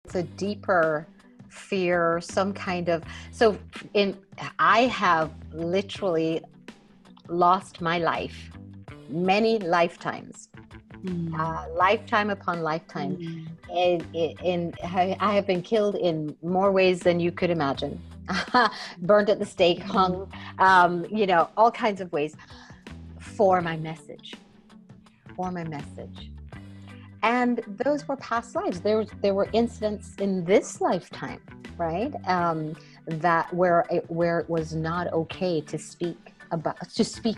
It's a deeper fear, some kind of, I have literally lost my life many lifetimes, lifetime upon lifetime. I have been killed in more ways than you could imagine. Burned at the stake, hung, all kinds of ways for my message, And those were past lives. There were incidents in this lifetime, right? That where it was not okay to speak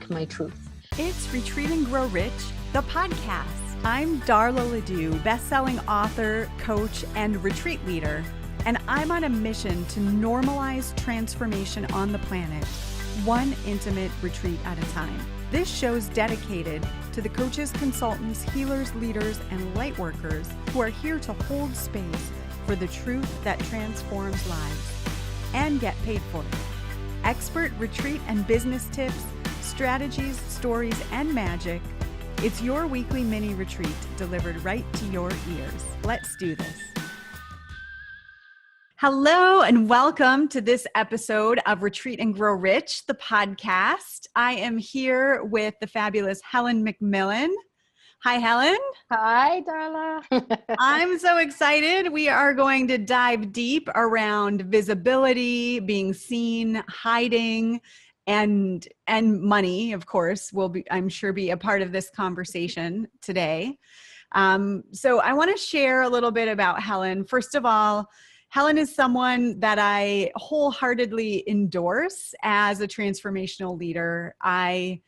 my truth. It's Retreat and Grow Rich, the podcast. I'm Darla LeDoux, best-selling author, coach, and retreat leader, and I'm on a mission to normalize transformation on the planet, one intimate retreat at a time. This show's dedicated to the coaches, consultants, healers, leaders, and light workers who are here to hold space for the truth that transforms lives and get paid for it. Expert retreat and business tips, strategies, stories, and magic. It's your weekly mini retreat delivered right to your ears. Let's do this. Hello and welcome to this episode of Retreat and Grow Rich, the podcast. I am here with the fabulous Helen Macmillan. Hi, Helen. Hi, Darla. I'm so excited. We are going to dive deep around visibility, being seen, hiding, and money, of course, will be, I'm sure, be a part of this conversation today. So I want to share a little bit about Helen. First of all, Helen is someone that I wholeheartedly endorse as a transformational leader. I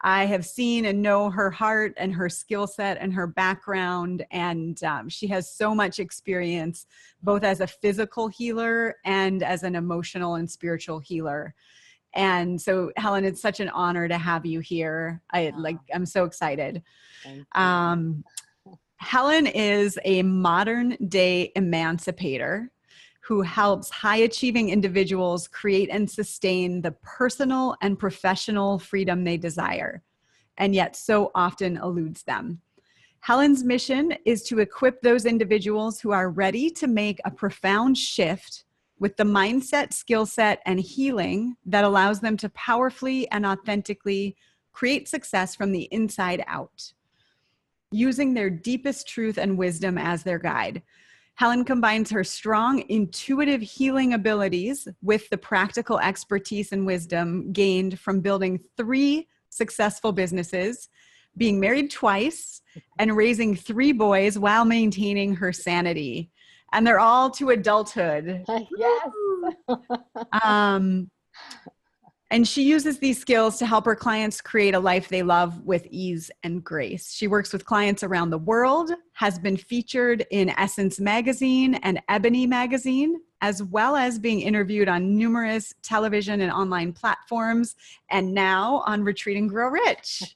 have seen and know her heart and her skill set and her background, and she has so much experience, both as a physical healer and as an emotional and spiritual healer. And so, Helen, it's such an honor to have you here. I'm so excited. Helen is a modern day emancipator who helps high-achieving individuals create and sustain the personal and professional freedom they desire, and yet so often eludes them. Helen's mission is to equip those individuals who are ready to make a profound shift with the mindset, skill set, and healing that allows them to powerfully and authentically create success from the inside out, using their deepest truth and wisdom as their guide. Helen combines her strong, intuitive healing abilities with the practical expertise and wisdom gained from building 3 successful businesses, being married twice, and raising 3 boys while maintaining her sanity. And they're all to adulthood. Yes. And she uses these skills to help her clients create a life they love with ease and grace. She works with clients around the world, has been featured in Essence Magazine and Ebony Magazine, as well as being interviewed on numerous television and online platforms, and now on Retreat and Grow Rich.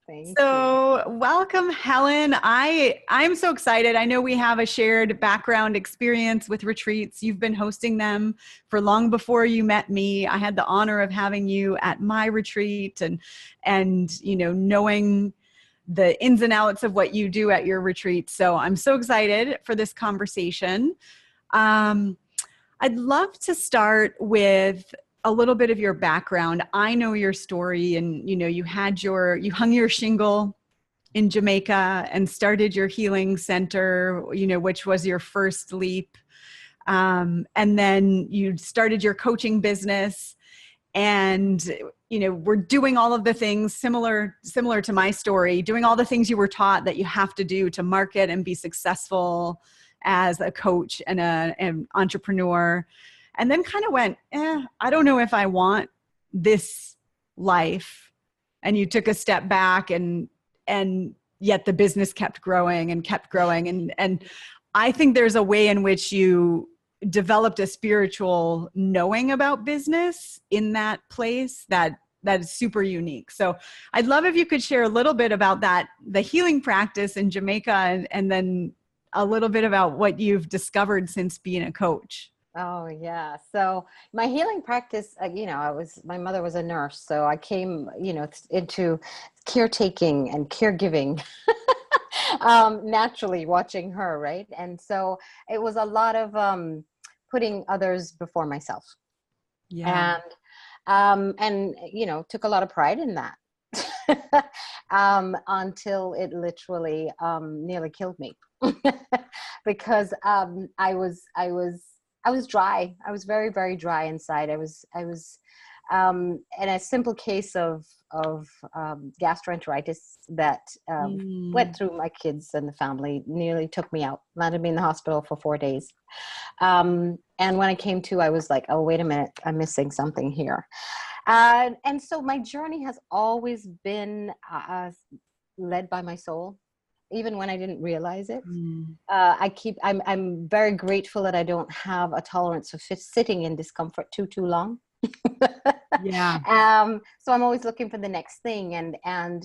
Thank you. Welcome, Helen. I'm so excited. I know we have a shared background experience with retreats. You've been hosting them for long before you met me. I had the honor of having you at my retreat and knowing the ins and outs of what you do at your retreat. So I'm so excited for this conversation. I'd love to start with a little bit of your background. I know your story, and you hung your shingle in Jamaica and started your healing center, which was your first leap. And then you started your coaching business, and we're doing all of the things similar to my story, doing all the things you were taught that you have to do to market and be successful as a coach and an entrepreneur, and then kind of went, I don't know if I want this life. And you took a step back, and yet the business kept growing and kept growing. And I think there's a way in which you developed a spiritual knowing about business in that place that is super unique. So I'd love if you could share a little bit about that, the healing practice in Jamaica, and then a little bit about what you've discovered since being a coach. Oh, yeah. So my healing practice, my mother was a nurse. So I came, into caretaking and caregiving naturally watching her, right? And so it was a lot of putting others before myself. Yeah. And you know, took a lot of pride in that. Until it literally nearly killed me. Because I was dry. I was very, very dry inside. I was in a simple case of gastroenteritis that went through my kids and the family, nearly took me out, landed me in the hospital for 4 days. And when I came to, I was like, oh, wait a minute, I'm missing something here. And so my journey has always been led by my soul, even when I didn't realize it. I'm very grateful that I don't have a tolerance of sitting in discomfort too long. Yeah. So I'm always looking for the next thing. So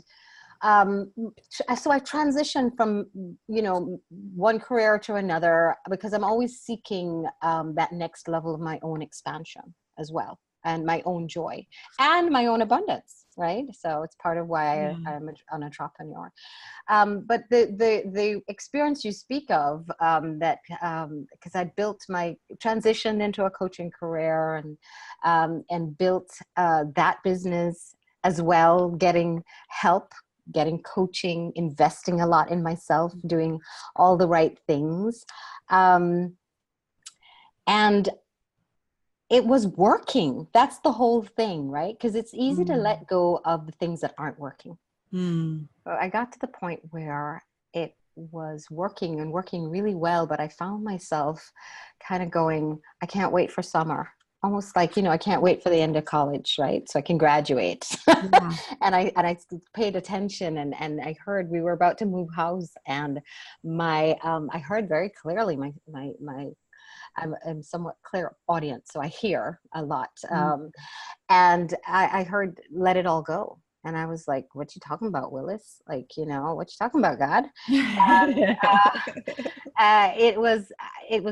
I transitioned from, you know, one career to another because I'm always seeking that next level of my own expansion as well, and my own joy and my own abundance, right? So it's part of why I'm an entrepreneur. But the experience you speak of, that because I built my transition into a coaching career and built that business as well, getting help, getting coaching, investing a lot in myself, doing all the right things. And it was working. That's the whole thing, right? Because it's easy to let go of the things that aren't working. But I got to the point where it was working and working really well, but I found myself kind of going, I can't wait for summer. Almost like, you know, I can't wait for the end of college, right? So I can graduate. Yeah. and I paid attention, and I heard we were about to move house, and I heard very clearly I'm somewhat clairaudient, so I hear a lot. And I heard, let it all go. And I was like, what you talking about, Willis? Like, you know, what you talking about, God? And it was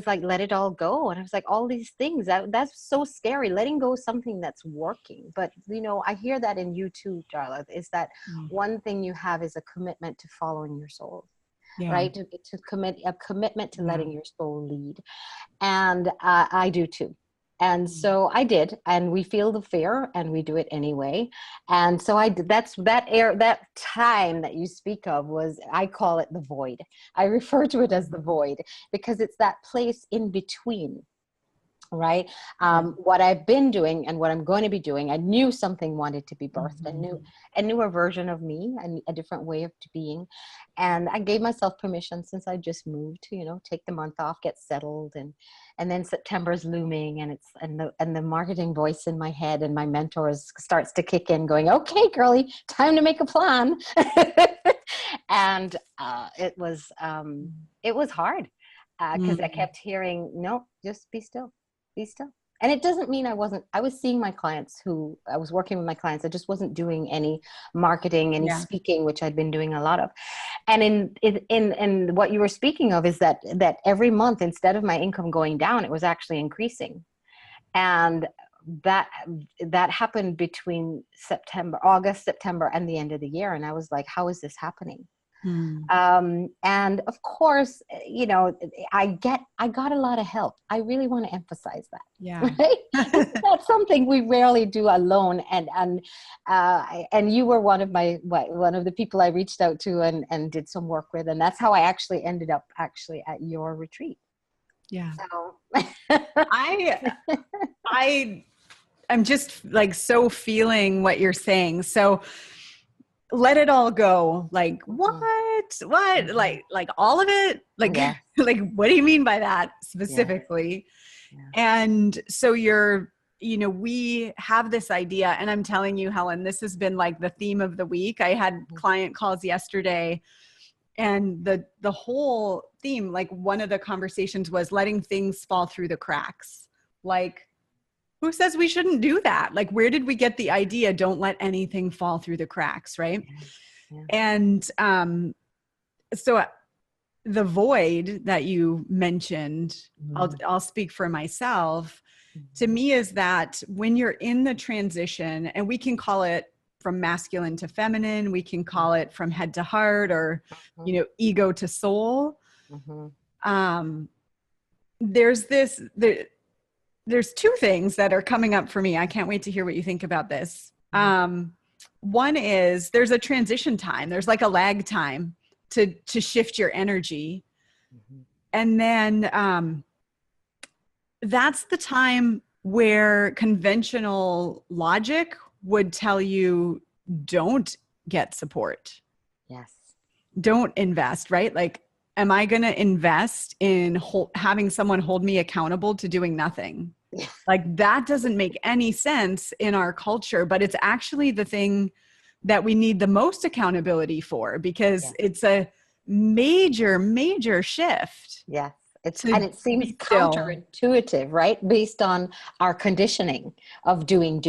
like, let it all go. And I was like, all these things, that's so scary, letting go of something that's working. But, you know, I hear that in you too, Darla, is that one thing you have is a commitment to following your soul. Yeah. Right? To commit a commitment to letting your soul lead. And I do too. And so I did, and we feel the fear and we do it anyway. And so I did, that time that you speak of was, I call it the void. I refer to it as the void because it's that place in between. Right. What I've been doing and what I'm going to be doing, I knew something wanted to be birthed. I knew a version of me and a different way of being. And I gave myself permission, since I just moved, to, you know, take the month off, get settled. And then September's looming, and the marketing voice in my head and my mentors starts to kick in going, okay, girly, time to make a plan. And it was hard because I kept hearing, no, just be still. Be still. And it doesn't mean I was seeing my clients I was working with my clients. I just wasn't doing any marketing, any speaking, which I'd been doing a lot of. And in what you were speaking of is that every month, instead of my income going down, it was actually increasing. And that happened between August, September, and the end of the year. And I was like, how is this happening? And of course, you know, I got a lot of help. I really want to emphasize that. Yeah. Right? That's something we rarely do alone. And you were one of the people I reached out to and did some work with. And that's how I actually ended up at your retreat. Yeah. So I'm just like so feeling what you're saying. So let it all go. Like what? Like all of it? Like, like, what do you mean by that specifically? And so we have this idea, and I'm telling you, Helen, this has been like the theme of the week. I had client calls yesterday, and the whole theme, like one of the conversations was letting things fall through the cracks. Like, who says we shouldn't do that? Like, where did we get the idea? Don't let anything fall through the cracks. Right. And, so the void that you mentioned, I'll speak for myself, to me is that when you're in the transition, and we can call it from masculine to feminine. We can call it from head to heart, or, Mhm. ego to soul. Mhm. There's there's two things that are coming up for me. I can't wait to hear what you think about this. One is there's a transition time. There's like a lag time to shift your energy. Mhm. And then that's the time where conventional logic would tell you, don't get support. Yes. Don't invest, right? Like, am I going to invest in having someone hold me accountable to doing nothing? Yeah. Like, that doesn't make any sense in our culture, but it's actually the thing that we need the most accountability for, because it's a major, major shift. Yes. And To it seems be still. counterintuitive, right? Based on our conditioning of doing,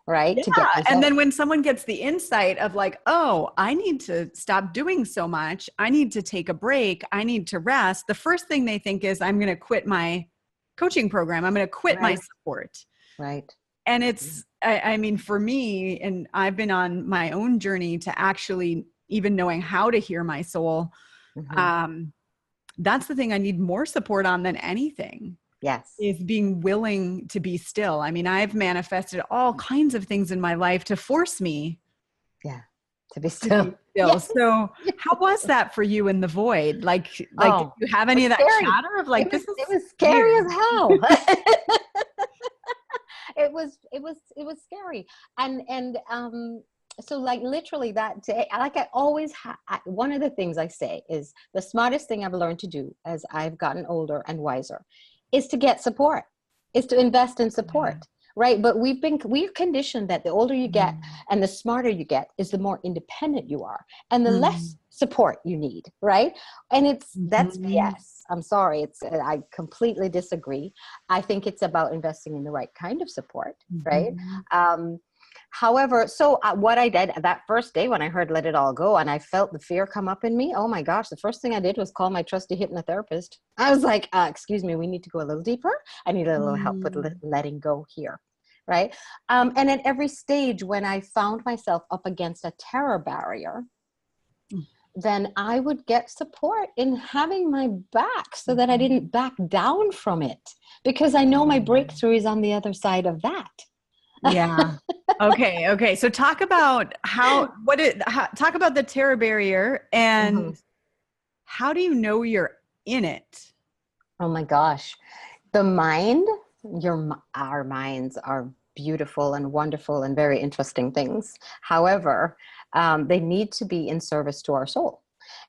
right? Yeah. To get And then results. when someone gets the insight of like, oh, I need to stop doing so much. I need to take a break. I need to rest. The first thing they think is, I'm going to quit my coaching program. I'm going to quit my Right. support. Right. And it's, I mean, for me, and I've been on my own journey to actually even knowing how to hear my soul. Mhm. That's the thing I need more support on than anything. Yes. Is being willing to be still. I mean, I've manifested all kinds of things in my life to force me Yeah. To be to be still. still. Yes. So how was that for you in the void? Like, did Oh, you have it any was of that scary. chatter of like, this It is was scary weird? as hell. It was scary. And so like literally that day, like I always one of the things I say is the smartest thing I've learned to do as I've gotten older and wiser is to get support, is to invest in support. Right. But we're conditioned that the older you get and the smarter you get is the more independent you are and the less support you need. Right. And that's BS. I'm sorry. I completely disagree. I think it's about investing in the right kind of support. Right. However, so what I did that first day when I heard Let It All Go and I felt the fear come up in me, oh my gosh, the first thing I did was call my trusty hypnotherapist. I was like, excuse me, we need to go a little deeper. I need a little help with letting go here. Right. And at every stage when I found myself up against a terror barrier, then I would get support in having my back so that I didn't back down from it, because I know my breakthrough is on the other side of that. Yeah. Okay. So talk about talk about the terror barrier and how do you know you're in it? Oh my gosh. The mind, our minds are beautiful and wonderful and very interesting things. However, they need to be in service to our soul.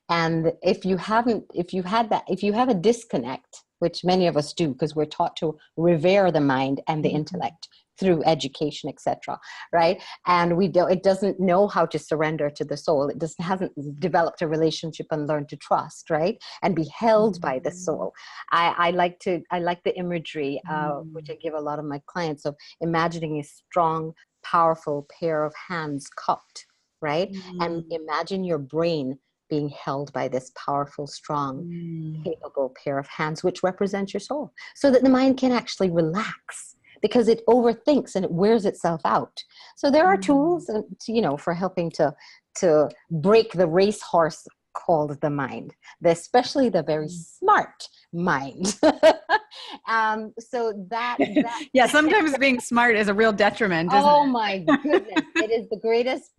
And if you have a disconnect, which many of us do, because we're taught to revere the mind and the intellect through education, etc., right? And it doesn't know how to surrender to the soul. It hasn't developed a relationship and learned to trust, right? And be held by the soul. I like the imagery, which I give a lot of my clients, of imagining a strong, powerful pair of hands cupped, right? And imagine your brain being held by this powerful, strong, capable pair of hands, which represents your soul, so that the mind can actually relax, because it overthinks and it wears itself out. So there are tools, for helping to break the racehorse called the mind, especially the very smart mind. So that Yeah, sometimes being smart is a real detriment, isn't oh my goodness, it is the greatest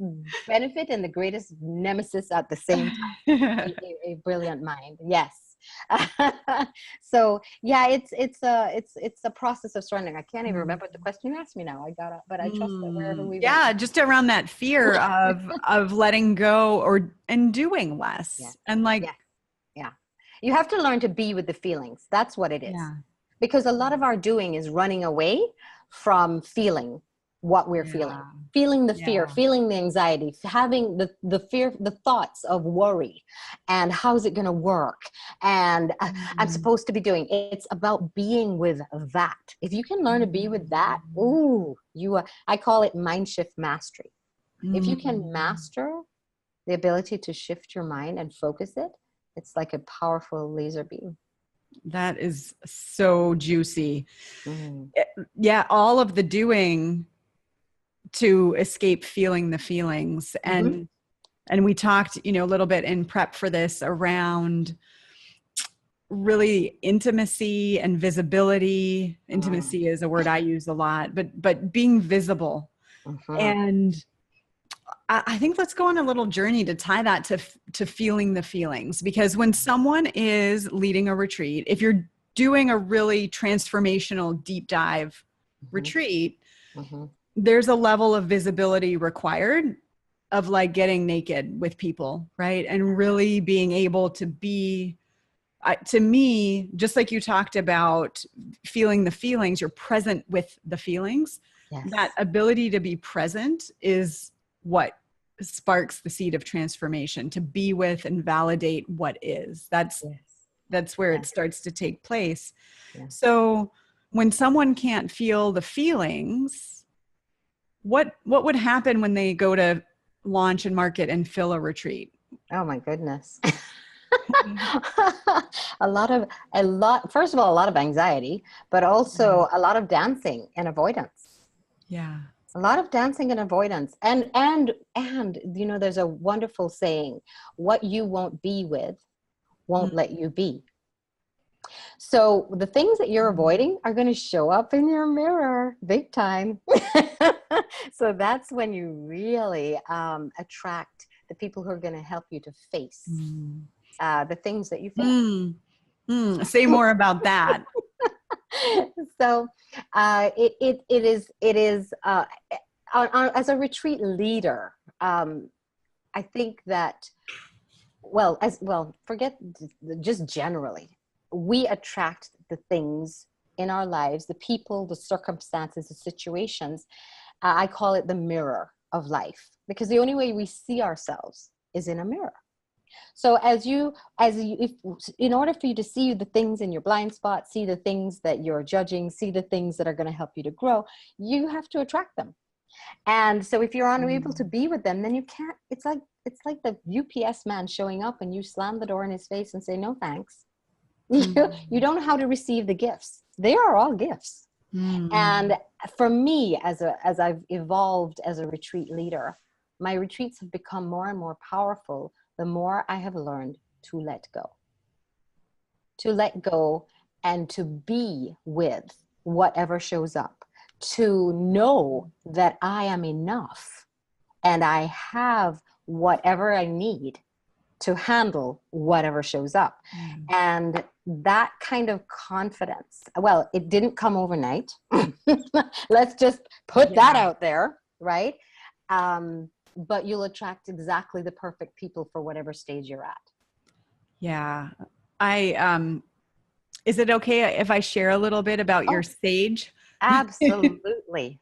benefit and the greatest nemesis at the same time. it? A brilliant mind, yes. So yeah, it's a process of surrendering. I can't even remember what the question you asked me now. I got up, but I trust that wherever we Yeah, went. just around that fear of letting go and doing Yeah, less. And like, yeah. You have to learn to be with the feelings. That's what it is. yeah. Because a lot of our doing is running away from feeling what we're feeling the fear, feeling the anxiety, having the fear, the thoughts of worry, and how's it going to work, and I'm supposed to be doing. It's about being with that. If you can learn to be with that, I call it mind shift mastery. If you can master the ability to shift your mind and focus it, it's like a powerful laser beam. That is so juicy. Mm. Yeah, all of the doing to escape feeling the feelings. Mm-hmm. And we talked, a little bit in prep for this around really intimacy and visibility. Intimacy is a word I use a lot, but being visible. Mm-hmm. And I think let's go on a little journey to tie that to feeling the feelings, because when someone is leading a retreat, if you're doing a really transformational deep dive retreat, there's a level of visibility required of like getting naked with people, right? And really being able to be, to me, just like you talked about feeling the feelings, you're present with the feelings. Yes. That ability to be present is what sparks the seed of transformation, to be with and validate what is. That's where it starts to take place. So when someone can't feel the feelings, what would happen when they go to launch and market and fill a retreat? Oh my goodness. First of all, a lot of anxiety, but also a lot of dancing and avoidance. Yeah. A lot of dancing and avoidance. And there's a wonderful saying, what you won't be with won't let you be. So the things that you're avoiding are going to show up in your mirror big time. So that's when you really attract the people who are going to help you to face the things that you face. Say more about that. So it is as a retreat leader, I think that, forget just generally, we attract the things in our lives, the people, the circumstances, the situations. I call it the mirror of life, because the only way we see ourselves is in a mirror. So in order for you to see the things in your blind spot, see the things that you're judging, see the things that are going to help you to grow, you have to attract them. And so if you're unable to be with them, then you can't. It's like the UPS man showing up and you slam the door in his face and say, no, thanks. You don't know how to receive the gifts. They are all gifts. And for me, as I've evolved as a retreat leader, my retreats have become more and more powerful the more I have learned to let go. To let go and to be with whatever shows up. To know that I am enough and I have whatever I need to handle whatever shows up. And that kind of confidence, well, it didn't come overnight. Let's just put that out there, right? But you'll attract exactly the perfect people for whatever stage you're at. Yeah. Is it okay if I share a little bit about your stage? Absolutely.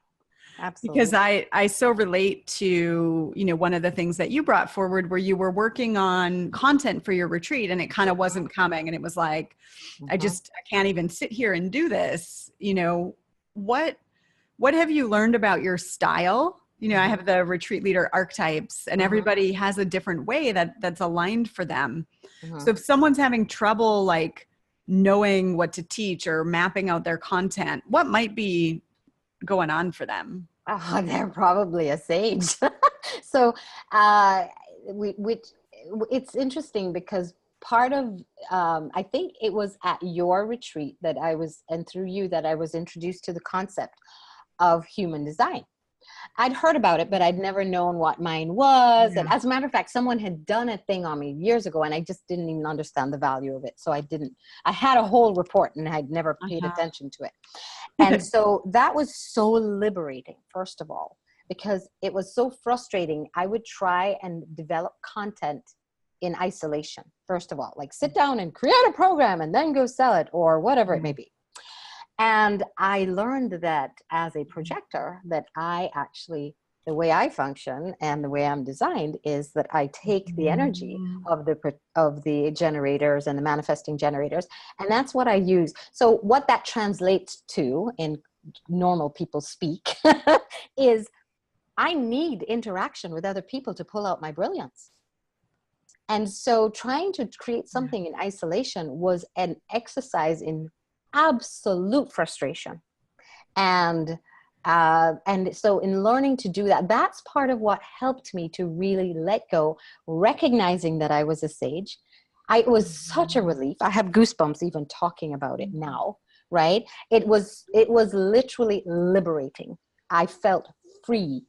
Absolutely. Because I so relate to, one of the things that you brought forward where you were working on content for your retreat and it kind of wasn't coming. And it was like, I can't even sit here and do this. What have you learned about your style? I have the retreat leader archetypes and everybody has a different way that's aligned for them. So if someone's having trouble, like knowing what to teach or mapping out their content, what might be going on for them? Oh, they're probably a sage. So it's interesting because part of, I think it was at your retreat and through you that I was introduced to the concept of human design. I'd heard about it, but I'd never known what mine was. And as a matter of fact, someone had done a thing on me years ago and I just didn't even understand the value of it. So I had a whole report and I'd never paid attention to it. And so that was so liberating, first of all, because it was so frustrating. I would try and develop content in isolation, first of all, like sit down and create a program and then go sell it or whatever it may be. And I learned that as a projector, that the way I function and the way I'm designed is that I take the energy of the generators and the manifesting generators, and that's what I use. So what that translates to in normal people speak is I need interaction with other people to pull out my brilliance. And so trying to create something in isolation was an exercise in absolute frustration. And And so in learning to do that, that's part of what helped me to really let go, recognizing that I was a sage. It was such a relief. I have goosebumps even talking about it now, right? It was literally liberating. I felt free,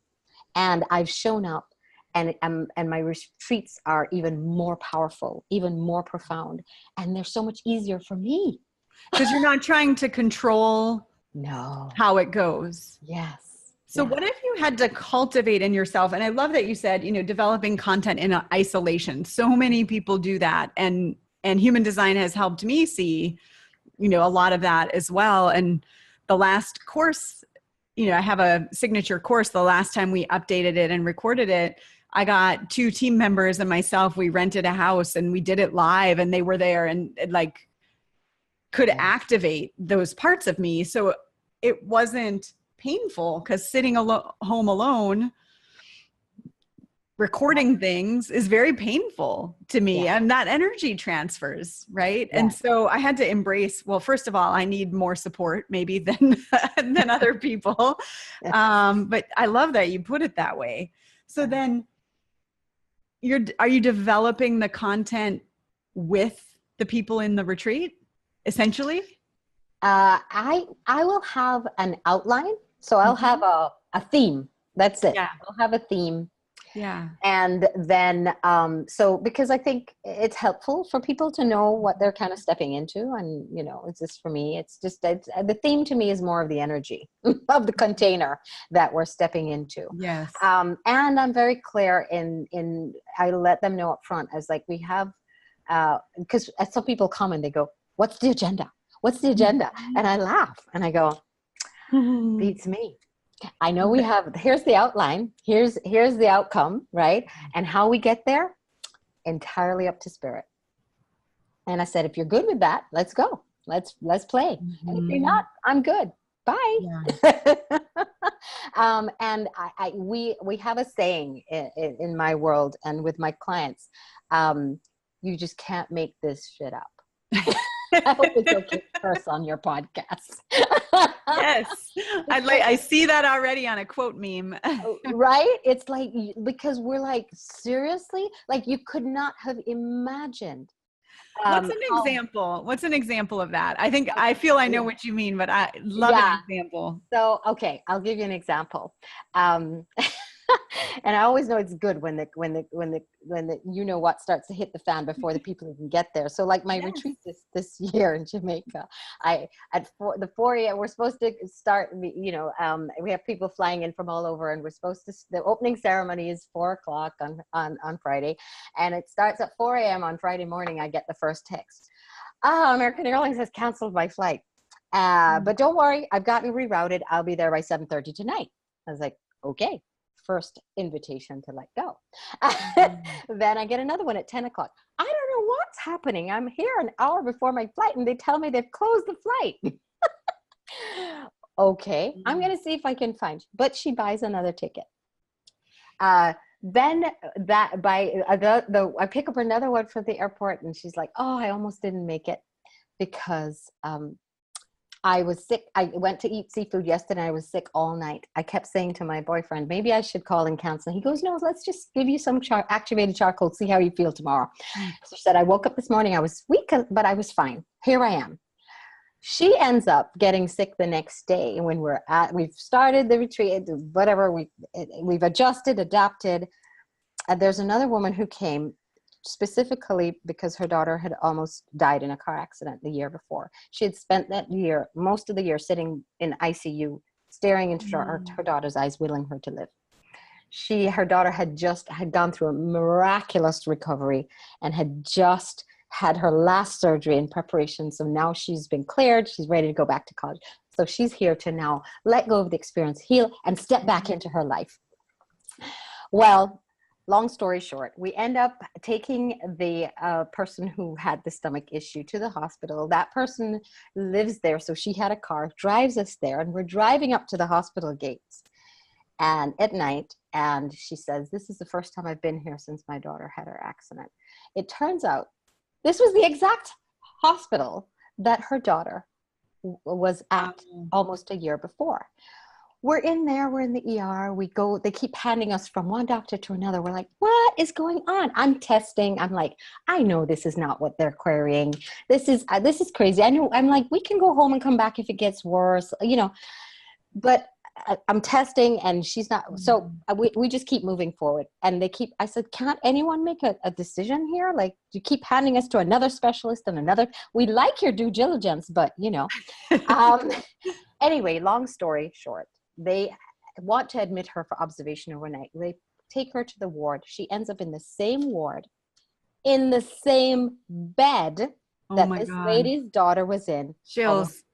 and I've shown up, and my retreats are even more powerful, even more profound, and they're so much easier for me. Because you're not trying to control No. how it goes. Yes. So Yeah. what if you had to cultivate in yourself? And I love that you said, developing content in isolation. So many people do that. And human design has helped me see, a lot of that as well. And the last course, I have a signature course. The last time we updated it and recorded it, I got 2 team members and myself. We rented a house and we did it live, and they were there, and it could activate those parts of me. So it wasn't painful, because sitting home alone recording things is very painful to me, and that energy transfers, right? And so I had to embrace, well, first of all, I need more support maybe than other people. But I love that you put it that way. So then are you developing the content with the people in the retreat, essentially? I will have an outline. So I'll have a theme. That's it. Yeah. I'll have a theme. Yeah. And then, so because I think it's helpful for people to know what they're kind of stepping into. And, it's just for me, the theme to me is more of the energy of the container that we're stepping into. Yes. And I'm very clear I let them know up front, as like, we have, because some people come and they go, what's the agenda? What's the agenda? And I laugh and I go, beats me. I know we have, here's the outline. Here's the outcome, right? And how we get there, entirely up to spirit. And I said, if you're good with that, let's go. Let's play. And if you're not, I'm good. Bye. Yeah. And we have a saying in my world and with my clients, you just can't make this shit up. I hope it's okay to curse on your podcast. Yes. I see that already on a quote meme. Right? It's like, because we're like, seriously? Like, you could not have imagined. What's an example? What's an example of that? I feel I know what you mean, but I love an example. So, okay, I'll give you an example. And I always know it's good when the what starts to hit the fan before the people even get there. So like my retreat this year in Jamaica, at 4 a.m. we're supposed to start, we have people flying in from all over, and the opening ceremony is 4:00 on Friday, and it starts at 4 a.m. on Friday morning. I get the first text. American Airlines has canceled my flight. But don't worry, I've gotten rerouted. I'll be there by 7:30 tonight. I was like, okay. First invitation to let go. Then I get another one at 10 o'clock. I don't know what's happening. I'm here an hour before my flight and they tell me they've closed the flight. Okay, I'm going to see if I can find, but she buys another ticket. Then I pick up another one from the airport, and she's like, oh, I almost didn't make it because I was sick. I went to eat seafood yesterday. I was sick all night. I kept saying to my boyfriend, maybe I should call and cancel. He goes, no, let's just give you some activated charcoal, see how you feel tomorrow. So she said, I woke up this morning. I was weak, but I was fine. Here I am. She ends up getting sick the next day. And when we've started the retreat, whatever, we've adjusted, adapted. There's another woman who came specifically because her daughter had almost died in a car accident the year before. She had spent most of the year sitting in ICU, staring into her daughter's eyes, willing her to live. Her daughter had gone through a miraculous recovery and had just had her last surgery in preparation. So now she's been cleared. She's ready to go back to college. So she's here to now let go of the experience, heal, and step back into her life. Well, long story short, we end up taking the person who had the stomach issue to the hospital. That person lives there, so she had a car, drives us there, and we're driving up to the hospital gates and at night, and she says, this is the first time I've been here since my daughter had her accident. It turns out this was the exact hospital that her daughter was at almost a year before. we're in there, we're in the ER, we go, they keep handing us from one doctor to another. We're like, what is going on? I'm testing. I'm like, I know this is not what they're querying. This is crazy. I know. I'm like, we can go home and come back if it gets worse, but I'm testing and she's not. So we just keep moving forward. And I said, can't anyone make a decision here? Like, you keep handing us to another specialist and another. We like your due diligence, but anyway, long story short, they want to admit her for observation overnight. They take her to the ward. She ends up in the same ward, in the same bed that this lady's daughter was in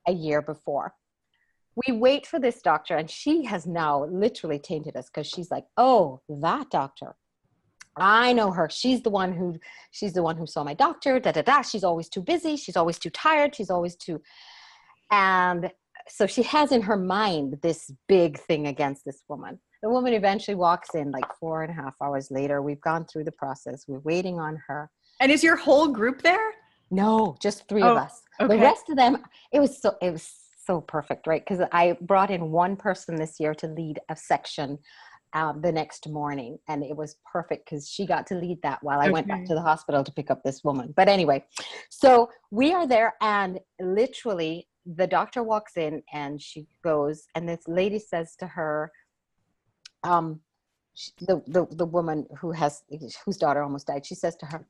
a year before. We wait for this doctor, and she has now literally tainted us, because she's like, oh, that doctor, I know her. She's the one who saw my doctor, da, da, da. She's always too busy. She's always too tired. She's always too, and so she has in her mind this big thing against this woman. The woman eventually walks in like 4.5 hours later. We've gone through the process. We're waiting on her. And is your whole group there? No, just 3 of us. Okay. The rest of them, it was so perfect, right? Because I brought in one person this year to lead a section the next morning, and it was perfect because she got to lead that while I went back to the hospital to pick up this woman. But anyway, so we are there, and literally the doctor walks in, and she goes, and this lady says to her, the woman whose daughter almost died, she says to her,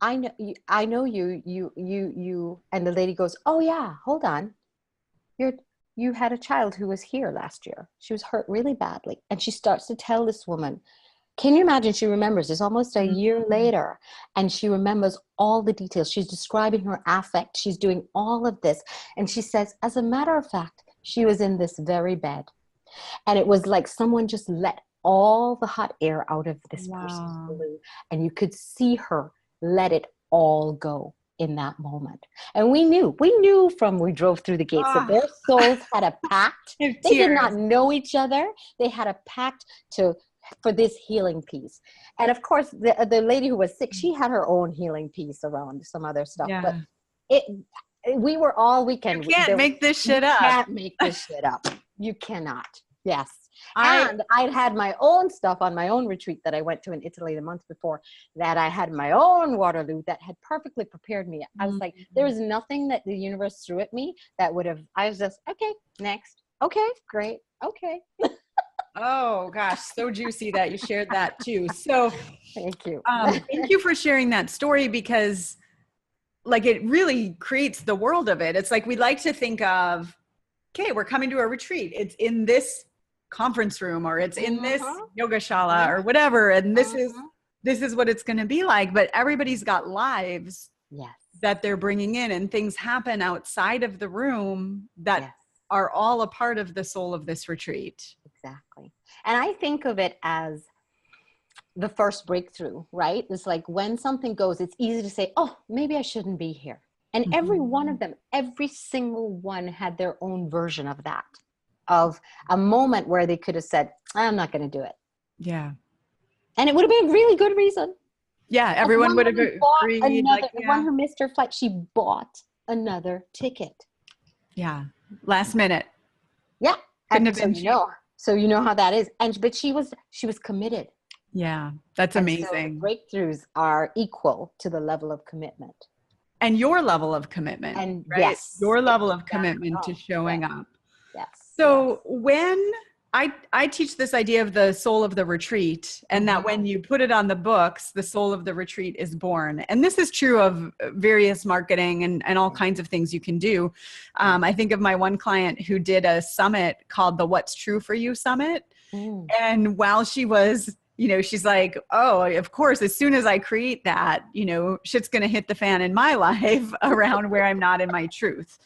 I know you, and the lady goes, oh yeah, hold on, you had a child who was here last year. She was hurt really badly. And she starts to tell this woman, can you imagine? She remembers, it's almost a year later, and she remembers all the details. She's describing her affect. She's doing all of this. And she says, as a matter of fact, she was in this very bed. And it was like someone just let all the hot air out of this person's balloon. And you could see her let it all go in that moment. And we knew from we drove through the gates that their souls had a pact. They did not know each other. They had a pact for this healing piece. And of course, the lady who was sick, she had her own healing piece around some other stuff. Yeah. But we were all weekend. You can't make this shit up. You can't make this shit up. You cannot. Yes. And I'd had my own stuff on my own retreat that I went to in Italy the month before, that I had my own Waterloo that had perfectly prepared me. I was like, there was nothing that the universe threw at me that would have, I was just, okay, next. Okay, great. Okay. Oh gosh, so juicy that you shared that too. So thank you. Thank you for sharing that story, because like it really creates the world of it. It's like we like to think of, okay, we're coming to a retreat. It's in this conference room, or it's in this yoga shala or whatever. And this is what it's going to be like. But everybody's got lives that they're bringing in, and things happen outside of the room that are all a part of the soul of this retreat. Exactly. And I think of it as the first breakthrough, right? It's like when something goes, it's easy to say, oh, maybe I shouldn't be here. And every one of them, every single one had their own version of that, of a moment where they could have said, I'm not going to do it. Yeah. And it would have been a really good reason. Yeah. Everyone would have agreed. The one who missed her flight, she bought another ticket. Yeah. Last minute. Yeah. So you know how that is. But she was committed. Yeah. That's amazing. So breakthroughs are equal to the level of commitment. And your level of commitment. And right? Your level of commitment to showing up. Yes. So when I teach this idea of the soul of the retreat, and that when you put it on the books, the soul of the retreat is born. And this is true of various marketing and all kinds of things you can do. I think of my one client who did a summit called the What's True for You Summit. And while she was, she's like, oh, of course, as soon as I create that, shit's going to hit the fan in my life around where I'm not in my truth.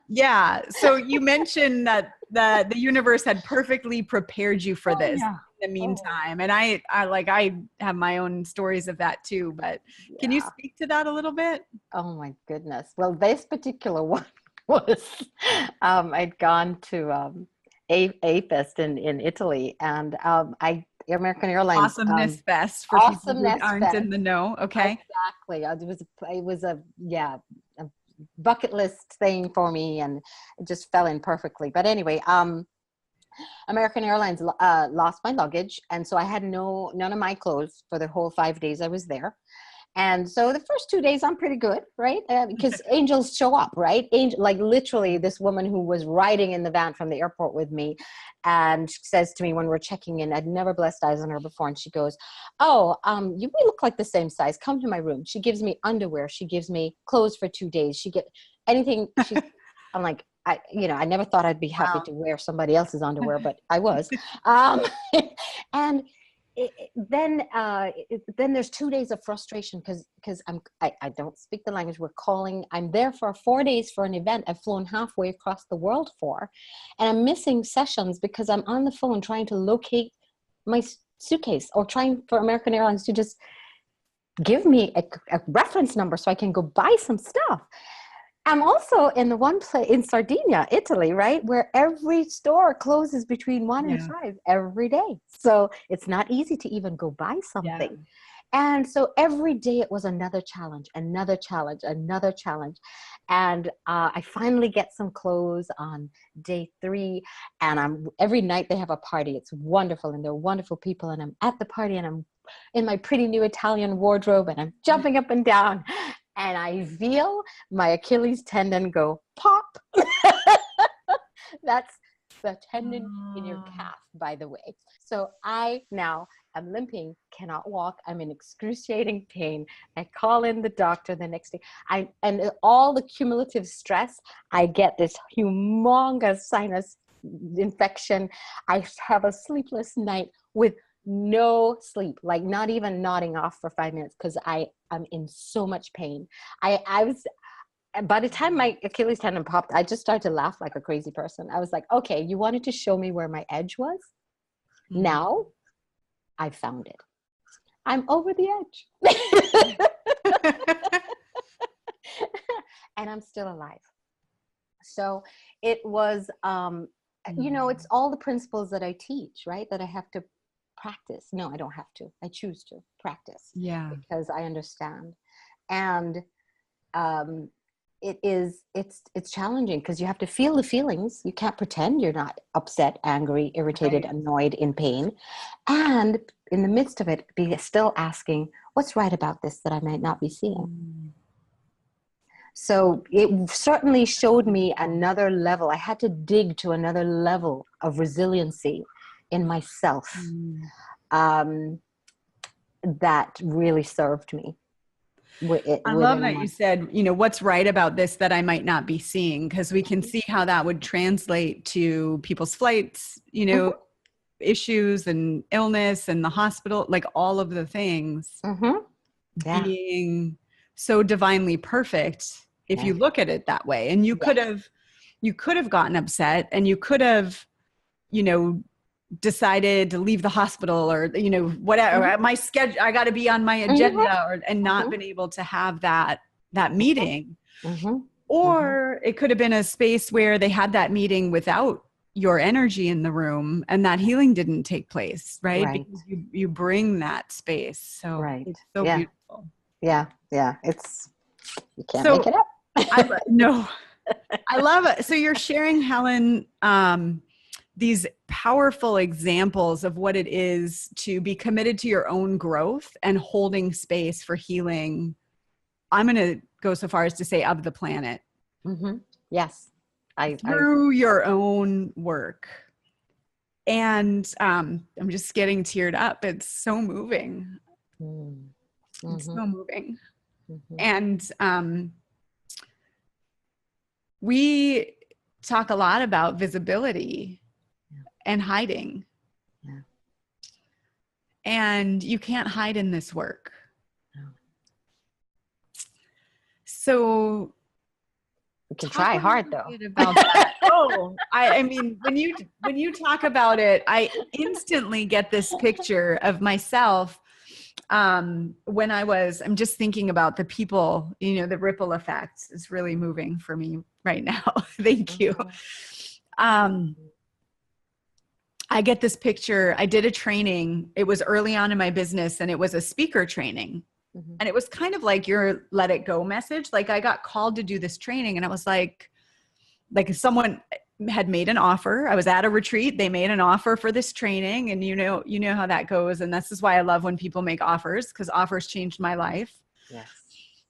Yeah. So you mentioned that the universe had perfectly prepared you for this in the meantime. And I have my own stories of that too, but can you speak to that a little bit? Oh my goodness. Well, this particular one was, I'd gone to A Fest in Italy, and American Airlines Awesomeness Fest for people who aren't in the know. Okay. Exactly. It was a bucket list thing for me, and it just fell in perfectly. But anyway, American Airlines lost my luggage, and so I had none of my clothes for the whole 5 days I was there. And so the first 2 days I'm pretty good, right? Because angels show up, right? Like literally this woman who was riding in the van from the airport with me, and she says to me when we're checking in, I'd never blessed eyes on her before, and she goes, "Oh, we look like the same size. Come to my room." She gives me underwear. She gives me clothes for 2 days. She get anything. I'm like, I never thought I'd be happy to wear somebody else's underwear, but I was. And then there's 2 days of frustration because I don't speak the language. I'm there for 4 days for an event I've flown halfway across the world for, and I'm missing sessions because I'm on the phone trying to locate my suitcase, or trying for American Airlines to just give me a reference number so I can go buy some stuff. I'm also in the one place in Sardinia, Italy, right, where every store closes between 1 and 5 every day. So it's not easy to even go buy something. Yeah. And so every day it was another challenge. And I finally get some clothes on day 3. And every night they have a party. It's wonderful. And they're wonderful people. And I'm at the party, and I'm in my pretty new Italian wardrobe, and I'm jumping up and down. And I feel my Achilles tendon go pop. That's the tendon in your calf, by the way. So I now am limping, cannot walk. I'm in excruciating pain. I call in the doctor the next day. And all the cumulative stress, I get this humongous sinus infection. I have a sleepless night with no sleep, like not even nodding off for 5 minutes because I'm in so much pain. I was, by the time my Achilles tendon popped, I just started to laugh like a crazy person. I was like, okay, you wanted to show me where my edge was? Mm-hmm. Now I found it. I'm over the edge. And I'm still alive. So it was, it's all the principles that I teach, right? That I have to practice. No, I don't have to. I choose to practice. Yeah. Because I understand. And it's challenging because you have to feel the feelings. You can't pretend you're not upset, angry, irritated, right, annoyed, in pain. And in the midst of it, be still asking, what's right about this that I might not be seeing? So it certainly showed me another level. I had to dig to another level of resiliency in myself that really served me. I love that you said, what's right about this that I might not be seeing, because we can see how that would translate to people's flights, issues and illness and the hospital, like all of the things being so divinely perfect if you look at it that way. And you could have gotten upset, and you could have, decided to leave the hospital, or whatever, my schedule, I got to be on my agenda, and not been able to have that meeting. Or it could have been a space where they had that meeting without your energy in the room, and that healing didn't take place, right? Because you bring that space. So it's so beautiful. Yeah It's, you can't make it up. I love it. So you're sharing, Helen, these powerful examples of what it is to be committed to your own growth and holding space for healing. I'm going to go so far as to say of the planet. Yes. Through your own work. And I'm just getting teared up. It's so moving. It's so moving. And we talk a lot about visibility and hiding. And you can't hide in this work. So we can try hard though. About that. I mean, when you talk about it, I instantly get this picture of myself when I'm just thinking about the people, the ripple effect is really moving for me right now. Thank you. I get this picture. I did a training. It was early on in my business, and it was a speaker training. Mm-hmm. And it was kind of like your let it go message. Like I got called to do this training and I was like someone had made an offer. I was at a retreat. They made an offer for this training, and you know how that goes. And this is why I love when people make offers, because offers changed my life. Yes.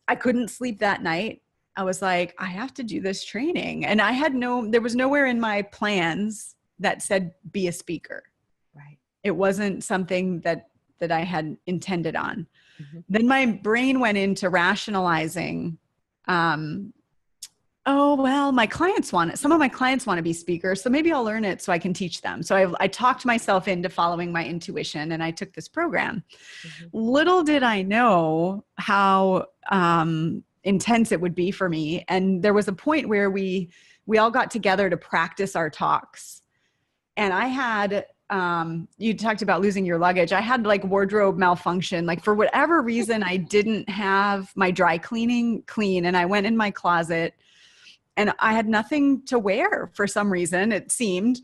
I couldn't sleep that night. I was like, I have to do this training. And there was nowhere in my plans that said be a speaker. Right. It wasn't something that I had intended on. Mm-hmm. Then my brain went into rationalizing, oh, well, some of my clients want to be speakers, so maybe I'll learn it so I can teach them. So I talked myself into following my intuition, and I took this program. Mm-hmm. Little did I know how intense it would be for me. And there was a point where we all got together to practice our talks. And I had, you talked about losing your luggage. I had like wardrobe malfunction. Like for whatever reason, I didn't have my dry cleaning clean. And I went in my closet and I had nothing to wear for some reason, it seemed.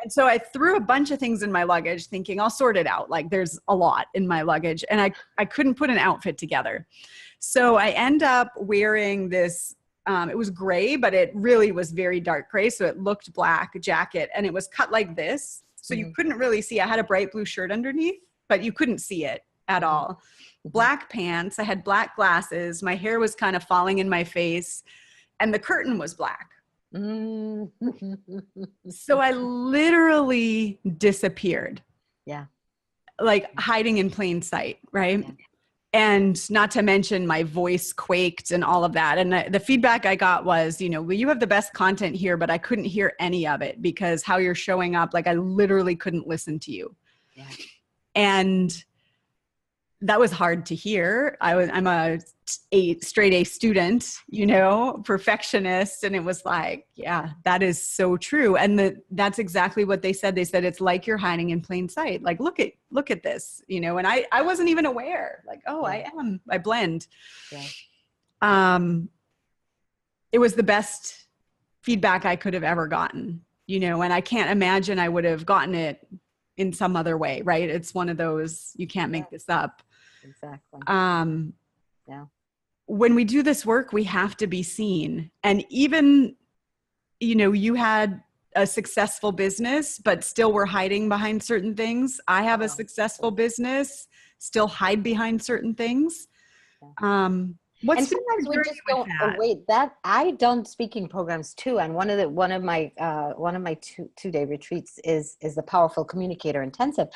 And so I threw a bunch of things in my luggage thinking I'll sort it out. Like there's a lot in my luggage, and I couldn't put an outfit together. So I end up wearing this, it was gray, but it really was very dark gray. So it looked black jacket, and it was cut like this. So you couldn't really see. I had a bright blue shirt underneath, but you couldn't see it at all. Black pants. I had black glasses. My hair was kind of falling in my face. And the curtain was black. So I literally disappeared. Yeah. Like hiding in plain sight, right? Yeah. And not to mention my voice quaked and all of that. And the feedback I got was, well, you have the best content here, but I couldn't hear any of it because how you're showing up, like I literally couldn't listen to you. Yeah. And that was hard to hear. I'm a straight A student, perfectionist. And it was like, yeah, that is so true. And that's exactly what they said. They said, it's like you're hiding in plain sight. Like, look at this, and I wasn't even aware, like, oh, yeah. I blend. Yeah. It was the best feedback I could have ever gotten, and I can't imagine I would have gotten it in some other way, right? It's one of those, you can't make this up. Exactly. Yeah. When we do this work, we have to be seen. And even, you had a successful business, but still were hiding behind certain things. I have a successful business, still hide behind certain things. Yeah. And sometimes we just don't wait. That I've done speaking programs too, and one of my 2-day retreats is the Powerful Communicator Intensive,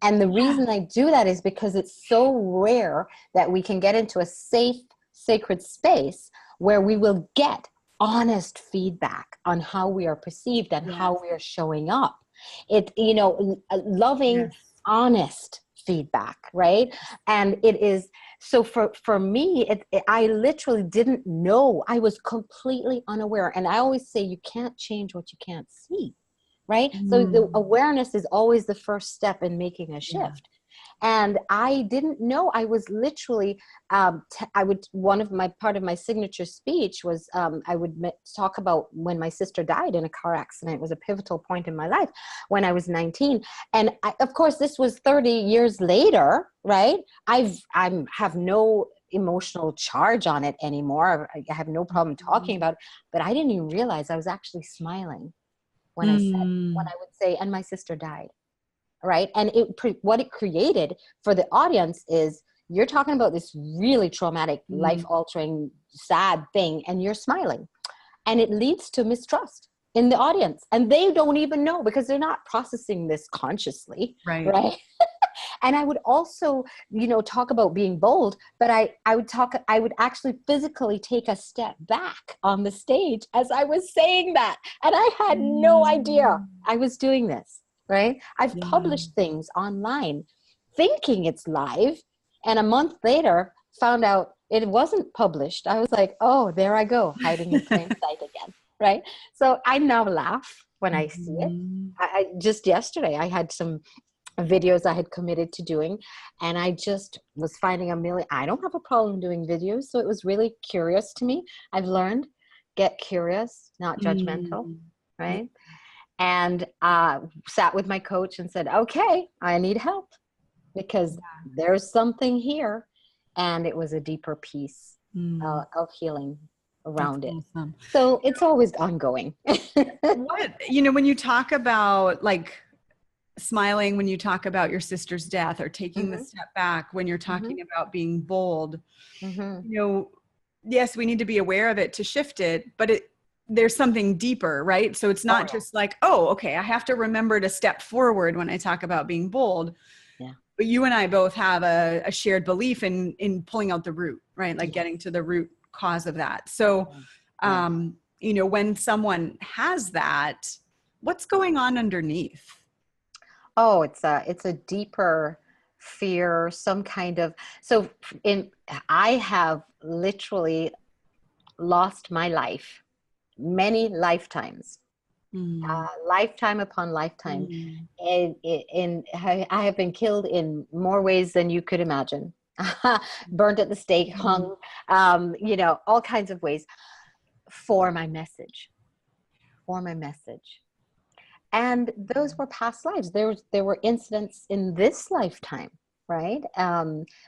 and the reason I do that is because it's so rare that we can get into a safe, sacred space where we will get honest feedback on how we are perceived and how we are showing up. It loving, honest feedback, right? And it is. So for me, I literally didn't know. I was completely unaware. And I always say you can't change what you can't see, right? So the awareness is always the first step in making a shift. And I didn't know. I was literally, part of my signature speech was I would talk about when my sister died in a car accident. It was a pivotal point in my life when I was 19. And of course, this was 30 years later, right? I have no emotional charge on it anymore. I have no problem talking about it, but I didn't even realize I was actually smiling when I would say, and my sister died. Right. And what it created for the audience is you're talking about this really traumatic, life-altering, sad thing, and you're smiling. And it leads to mistrust in the audience. And they don't even know because they're not processing this consciously. Right. And I would also, talk about being bold, but I would actually physically take a step back on the stage as I was saying that. And I had no idea I was doing this. Right? I've published things online thinking it's live, and a month later found out it wasn't published. I was like, oh, there I go, hiding in plain sight again. Right? So I now laugh when I see it. I just yesterday, I had some videos I had committed to doing, and I just was finding I don't have a problem doing videos. So it was really curious to me. I've learned, get curious, not judgmental. Right? And sat with my coach and said, okay, I need help because there's something here. and it was a deeper piece of healing around That's it. awesome. So it's always ongoing. When you talk about like smiling, when you talk about your sister's death, or taking the step back, when you're talking about being bold, yes, we need to be aware of it to shift it, but there's something deeper, right? So it's not just like, oh, okay, I have to remember to step forward when I talk about being bold. Yeah. But you and I both have a shared belief in pulling out the root, right? Like getting to the root cause of that. So, when someone has that, what's going on underneath? Oh, it's a deeper fear, some kind of, I have literally lost my life many lifetimes, lifetime upon lifetime. I have been killed in more ways than you could imagine. Burnt at the stake, hung, all kinds of ways for my message, And those were past lives. There were incidents in this lifetime, right?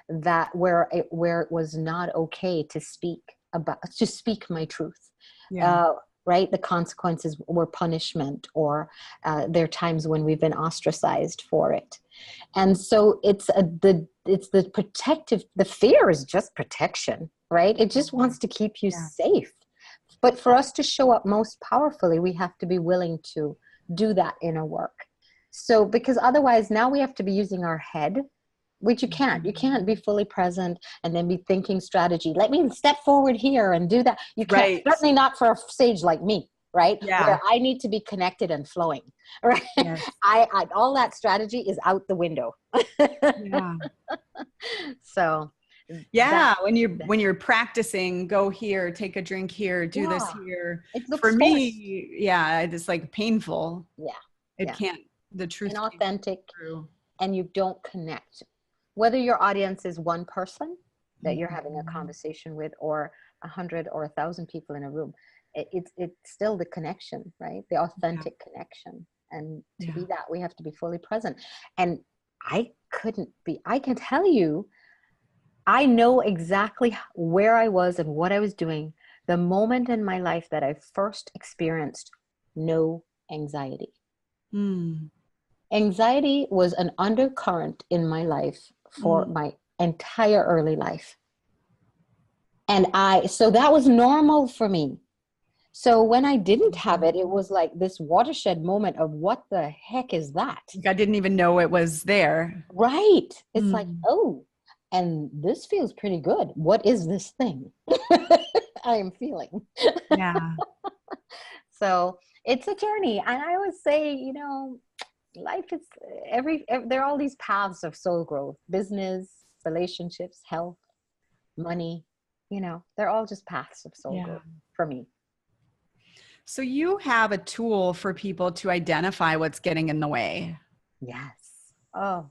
That where it was not okay to speak my truth. Right? The consequences were punishment, or there are times when we've been ostracized for it. And so it's the protective, the fear is just protection, right? It just wants to keep you safe. But for us to show up most powerfully, we have to be willing to do that inner work. So, because otherwise now we have to be using our head, which you can't be fully present and then be thinking strategy. Let me step forward here and do that. You can't, certainly not for a sage like me, right? Yeah. Where I need to be connected and flowing, right? Yes. I all that strategy is out the window. Yeah. So when you're practicing, go here, take a drink here, do this here. It looks for forced. me, it's like painful. It can't, the truth, inauthentic, and you don't connect. Whether your audience is one person that you're having a conversation with, or 100 or 1,000 people in a room, it's still the connection, right? The authentic connection. And to be that, we have to be fully present. And I can tell you, I know exactly where I was and what I was doing the moment in my life that I first experienced no anxiety. Anxiety was an undercurrent in my life for my entire early life. And so that was normal for me. So when I didn't have it, it was like this watershed moment of what the heck is that? I didn't even know it was there. Right. It's like, oh, and this feels pretty good. What is this thing I am feeling? Yeah. So it's a journey. And I always say, life is there are all these paths of soul growth: business, relationships, health, money. They're all just paths of soul growth for me. So you have a tool for people to identify what's getting in the way. Yes. Oh,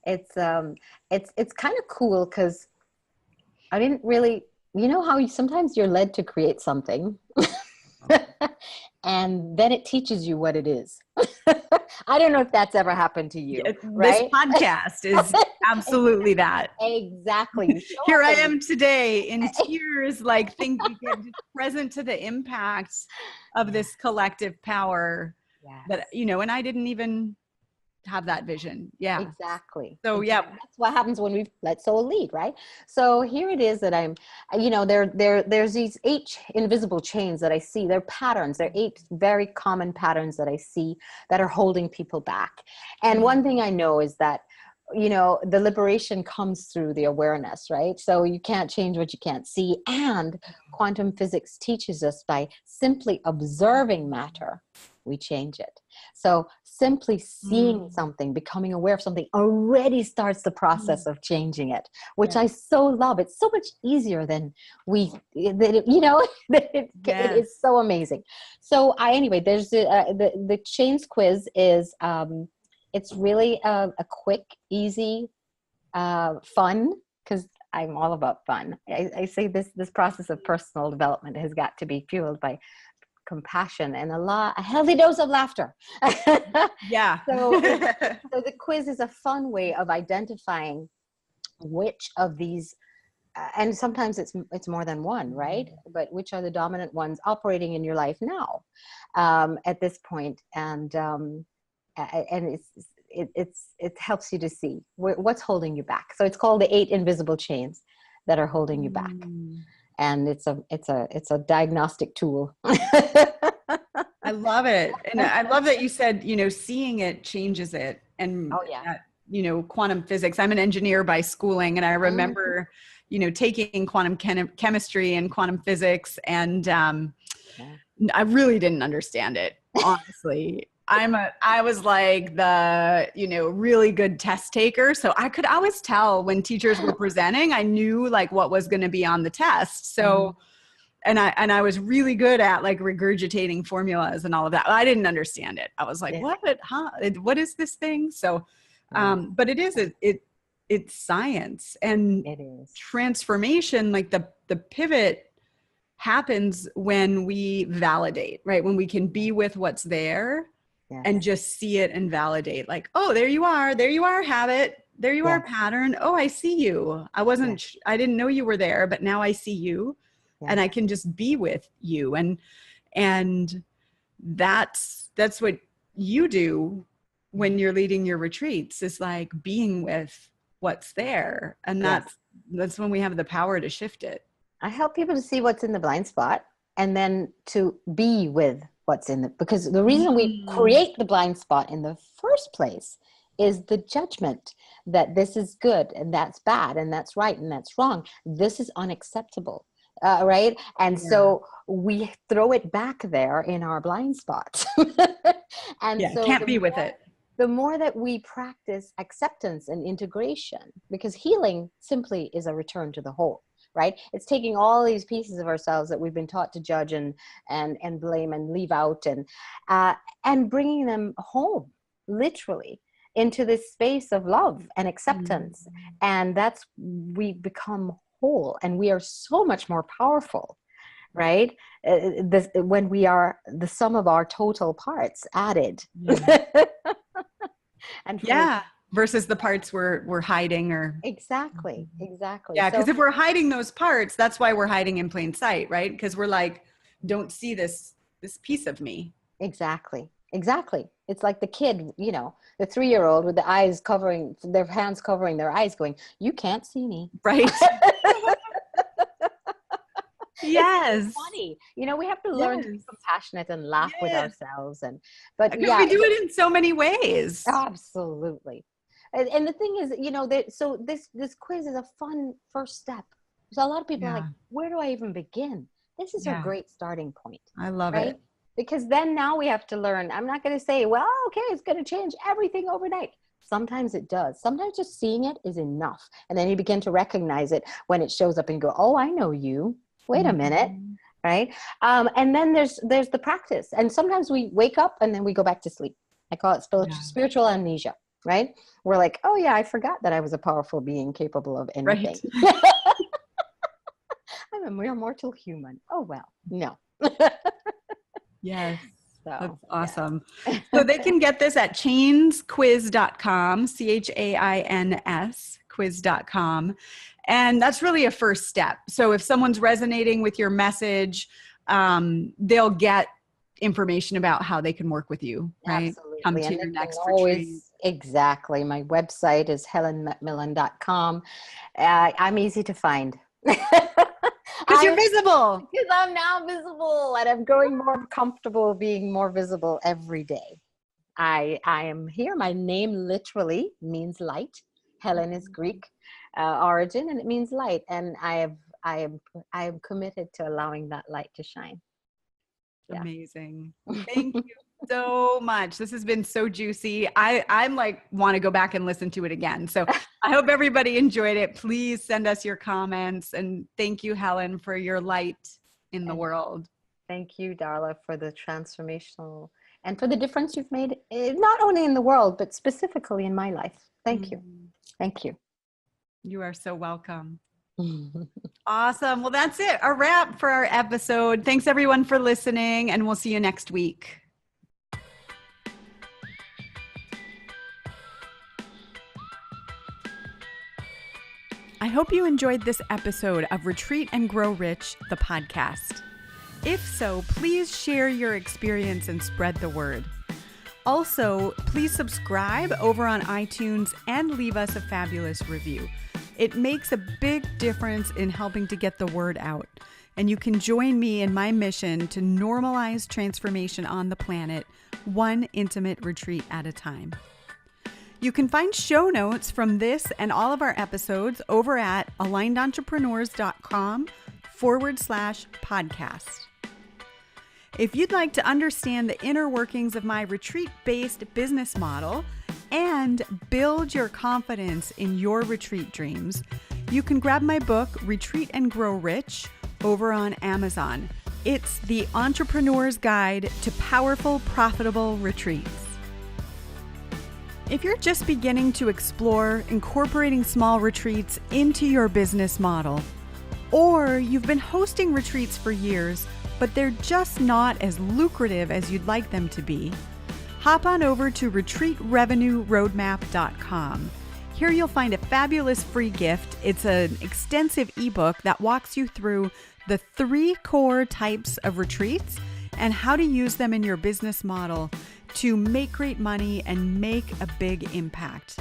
it's kind of cool, because I didn't really, how sometimes you're led to create something and then it teaches you what it is. I don't know if that's ever happened to you. This podcast is absolutely that. Exactly. Here I am today in tears, like thinking, just present to the impact of this collective power that, and I didn't even have that vision. Yeah, exactly. So that's what happens when we let soul lead, right? So here it is that I'm, there's these 8 invisible chains that I see. They're patterns. They're 8 very common patterns that I see that are holding people back. And one thing I know is that the liberation comes through the awareness, right? So you can't change what you can't see. And quantum physics teaches us, by simply observing matter, we change it. So simply seeing something, becoming aware of something, already starts the process of changing it, which I so love. It's so much easier than it is so amazing. So anyway, there's the chains quiz is, it's really a quick, easy, fun, because I'm all about fun. I say this process of personal development has got to be fueled by compassion and a healthy dose of laughter. So the quiz is a fun way of identifying which of these and sometimes it's more than one, right? But which are the dominant ones operating in your life now, at this point? And it helps you to see what's holding you back. So it's called the 8 invisible chains that are holding you back. And it's a diagnostic tool. I love it. And I love that you said, seeing it changes it. And, Oh, yeah. Quantum physics, I'm an engineer by schooling. And I remember, taking quantum chemistry and quantum physics. And I really didn't understand it, honestly. I was like the, really good test taker. So I could always tell when teachers were presenting, I knew like what was going to be on the test. So, and I was really good at like regurgitating formulas and all of that. I didn't understand it. I was like, what is this thing? So, but it's science, and it is transformation. Like the pivot happens when we validate, right? When we can be with what's there. Yes. And just see it and validate, like, oh, there you are, habit, there you are, pattern. Oh, I see you. I didn't know you were there, but now I see you, and I can just be with you. And that's what you do when you're leading your retreats, is like being with what's there. And that's when we have the power to shift it. I help people to see what's in the blind spot, and then to be with what's in it, because the reason we create the blind spot in the first place is the judgment that this is good and that's bad and that's right and that's wrong. This is unacceptable, right? And so we throw it back there in our blind spot. And so can't be with it. The more that we practice acceptance and integration, because healing simply is a return to the whole. Right? It's taking all these pieces of ourselves that we've been taught to judge and blame and leave out, and bringing them home, literally, into this space of love and acceptance. And that's, we become whole, and we are so much more powerful, right? When we are the sum of our total parts added. And versus the parts we're hiding, or exactly. Yeah, because if we're hiding those parts, that's why we're hiding in plain sight, right? Because we're like, don't see this piece of me. Exactly. It's like the kid, the 3-year-old with the eyes covering, their hands covering their eyes, going, "You can't see me." Right. Yes. It's funny. We have to learn to be compassionate and laugh with ourselves. But we do it in so many ways. Absolutely. And the thing is, so this quiz is a fun first step. So a lot of people are like, where do I even begin? This is a great starting point. I love it. Because then now we have to learn. I'm not going to say, well, okay, it's going to change everything overnight. Sometimes it does. Sometimes just seeing it is enough. And then you begin to recognize it when it shows up and go, oh, I know you. Wait a minute. Right. And then there's the practice. And sometimes we wake up and then we go back to sleep. I call it spiritual amnesia. Right? We're like, oh yeah, I forgot that I was a powerful being capable of anything. Right. I'm a mere mortal human. Oh well, no. Yes. That's awesome. So they can get this at chainsquiz.com, CHAINS quiz.com. And that's really a first step. So if someone's resonating with your message, they'll get information about how they can work with you, right? Absolutely. Come to your next retreat. Exactly. My website is helenmacmillan.com. I'm easy to find. Because you're visible. Because I'm now visible, and I'm growing more comfortable being more visible every day. I am here. My name literally means light. Helen is Greek origin, and it means light. And I am committed to allowing that light to shine. Yeah. Amazing. Thank you so much. This has been so juicy. I'm like, want to go back and listen to it again. So I hope everybody enjoyed it. Please send us your comments. And thank you, Helen, for your light in the world. Thank you, Darla, for the transformational and for the difference you've made, not only in the world, but specifically in my life. Thank you. Thank you. You are so welcome. Awesome. Well, that's it. A wrap for our episode. Thanks everyone for listening, and we'll see you next week. I hope you enjoyed this episode of Retreat and Grow Rich, the podcast. If so, please share your experience and spread the word. Also, please subscribe over on iTunes and leave us a fabulous review. It makes a big difference in helping to get the word out. And you can join me in my mission to normalize transformation on the planet, one intimate retreat at a time. You can find show notes from this and all of our episodes over at alignedentrepreneurs.com/podcast. If you'd like to understand the inner workings of my retreat-based business model and build your confidence in your retreat dreams, you can grab my book, Retreat and Grow Rich, over on Amazon. It's the entrepreneur's guide to powerful, profitable retreats. If you're just beginning to explore incorporating small retreats into your business model, or you've been hosting retreats for years, but they're just not as lucrative as you'd like them to be, hop on over to retreatrevenueroadmap.com. Here you'll find a fabulous free gift. It's an extensive ebook that walks you through the 3 core types of retreats and how to use them in your business model to make great money and make a big impact.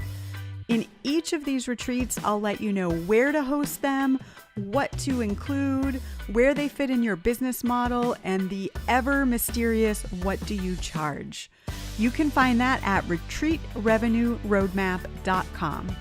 In each of these retreats, I'll let you know where to host them, what to include, where they fit in your business model, and the ever mysterious what do you charge. You can find that at retreatrevenueroadmap.com.